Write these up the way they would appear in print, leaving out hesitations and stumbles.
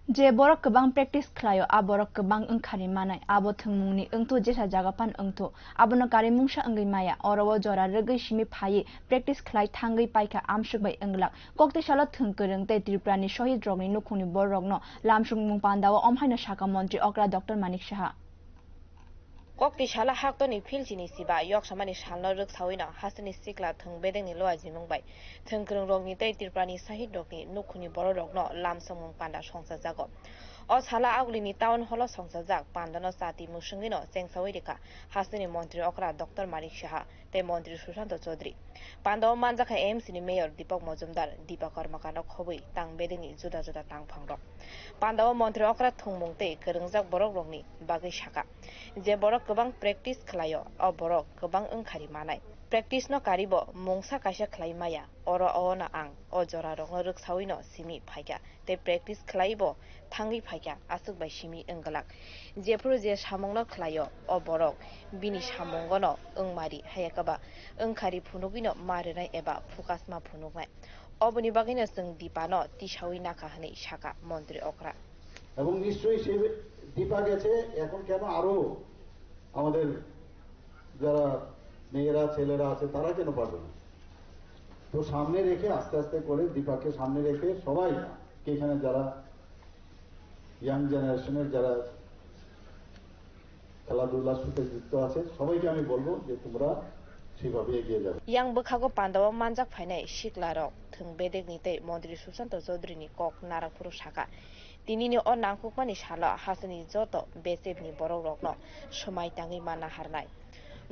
J borok kebang practice khlayo a borok kebang engkhari manai abo thungmungni engtu jesa jagapan engtu abono kari mungsa engai maya orowo jora regai simi phai practice khlai thangai paika amsukbai englak kokte sala thungkereng te triprani shohid rogni nukhuni borrokno lamsung mung pandawo omhaina shaka mantri okra dr manik saha Kokti shala haktoni filchini siba yok samani shalno ruk sawina hasani sikla thung bedengni loa jimungbai thungkrung rogni tei tirprani sahid rogni nukhuni boro rogno lamsamung panda songsajago o shala aglini town hall songsajak pandano sati musungino chengsawi reka hasani mantri okra dr manik saha tei mantri sushant chaudhary pandao manjaka AMC ni mayor Deepak Majumdar Deepak Karmakano khobui tang bedengni juda juda tangphang rok pandao mantri okra thungmung tei keringjak borok rogni bagi saka je borok kebang practice khlayo o borok kebang engkhari manai practice no karibo mungsa kaisa khlai maya oro ona ang o jora rogno ruksawino simi phaika te practice khlaibo thangi phaika asuk bai simi enggalak jefru je samungno khlayo o borok bini samungono engmari hayakaba engkhari phunugino marenai eba fukasma phunugnai oboni bagino जों दीपानो तिसावि नाका हनै शाखा मन्त्री okra এবং নিশ্চয়ই সে দীপা গেছে এখন কেন আরো আমাদের যারা মেয়েরা ছেলেরা আছে তারা কেন পারবে না তো সামনে রেখে আস্তে আস্তে করে দীপাকে সামনে রেখে সবাই এখানে যারা ইয়াং জেনারেশনের যারা খেলাধুলার সাথে যুক্ত আছে সবাইকে আমি বলবো যে তোমরা সেভাবে এগিয়ে যাবে yang bukhago pandawa manjak phainai siklarok thung bedekni tei mantri sushant chaudhary ni kok narakpuru shaka tinini o nangkukmani sala hasani joto BSF ni borok rokno somai tangi mana harnai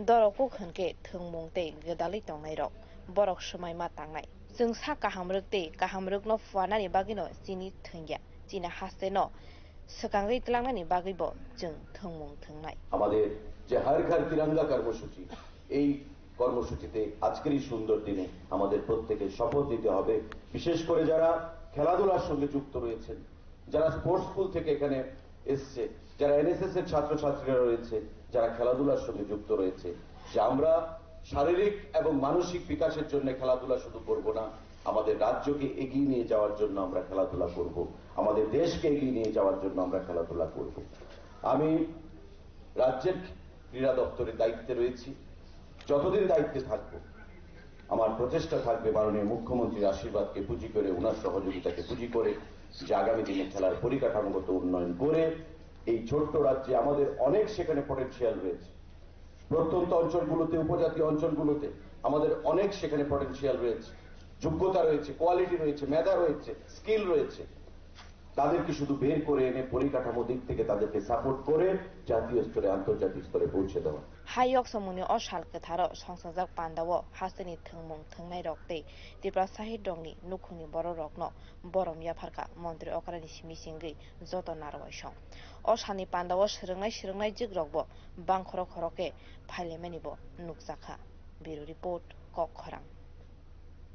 dorokuk hwnke thungmung tei gedali tongnai rok borok somai ma tangnai जों सा kahamruk tei kahamrukno fuanani bagino chini thungya china haste no সকাঙ্গই তলাংনানি বাগিবো जों থংমুং থংনাই আমাদের যে হর ঘর তিরঙ্গা কর্মসূচি এই কর্মসূচিতে আজকের এই সুন্দর দিনে আমাদের প্রত্যেককে শপথ নিতে হবে বিশেষ করে যারা খেলাধুলার সঙ্গে যুক্ত রয়েছেন যারা স্পোর্টস স্কুল থেকে এখানে এসেছে যারা এনএসএস এর ছাত্রছাত্রীরা রয়েছে যারা খেলাধুলার সঙ্গে যুক্ত রয়েছে যে আমরা শারীরিক এবং মানসিক বিকাশের জন্য খেলাধুলা শুধু করব না আমাদের রাজ্যকে এগিয়ে নিয়ে যাওয়ার জন্য আমরা খেলাধুলা করব আমাদের দেশকে এগিয়ে নিয়ে যাওয়ার জন্য আমরা খেলাধুলা করব আমি রাজ্যের ক্রীড়া দপ্তরের দায়িত্বে রয়েছি যতদিন দায়িত্বে থাকব আমার প্রচেষ্টা থাকবে মাননীয় মুখ্যমন্ত্রীর আশীর্বাদকে পুঁজি করে ওনার সহযোগিতাকে পুঁজি করে যে আগামী দিনে খেলার পরিকাঠামোগত উন্নয়ন করে এই ছোট্ট রাজ্যে আমাদের অনেক সেখানে পটেনশিয়াল রয়েছে প্রত্যন্ত অঞ্চলগুলোতে উপজাতীয় অঞ্চলগুলোতে আমাদের অনেক সেখানে পটেনশিয়াল রয়েছে যোগ্যতা রয়েছে কোয়ালিটি রয়েছে মেধা রয়েছে স্কিল রয়েছে তাদেরকে শুধু বের করে এনে পরিকাঠামো দিক থেকে তাদেরকে সাপোর্ট করে জাতীয় স্তরে আন্তর্জাতিক স্তরে পৌঁছে দেওয়া হাইয়ক সমুনি অশাল কথারো সংসজাক পান্দাও হাসনি থংমুং থংনাই রক্তে ত্রিপুরা সাহিদ রংনি নুখুনি বড় রত্ন বরমিয়া ফারকা মন্ত্রী অকরানি সিমিসিংগি যত নারওয়াই সং অশানি পান্দাও সিরংনাই জিগ রকবো বাংখর খরকে ফাইলেমেনিবো নুকজাখা ব্যুরো রিপোর্ট কক খরাং।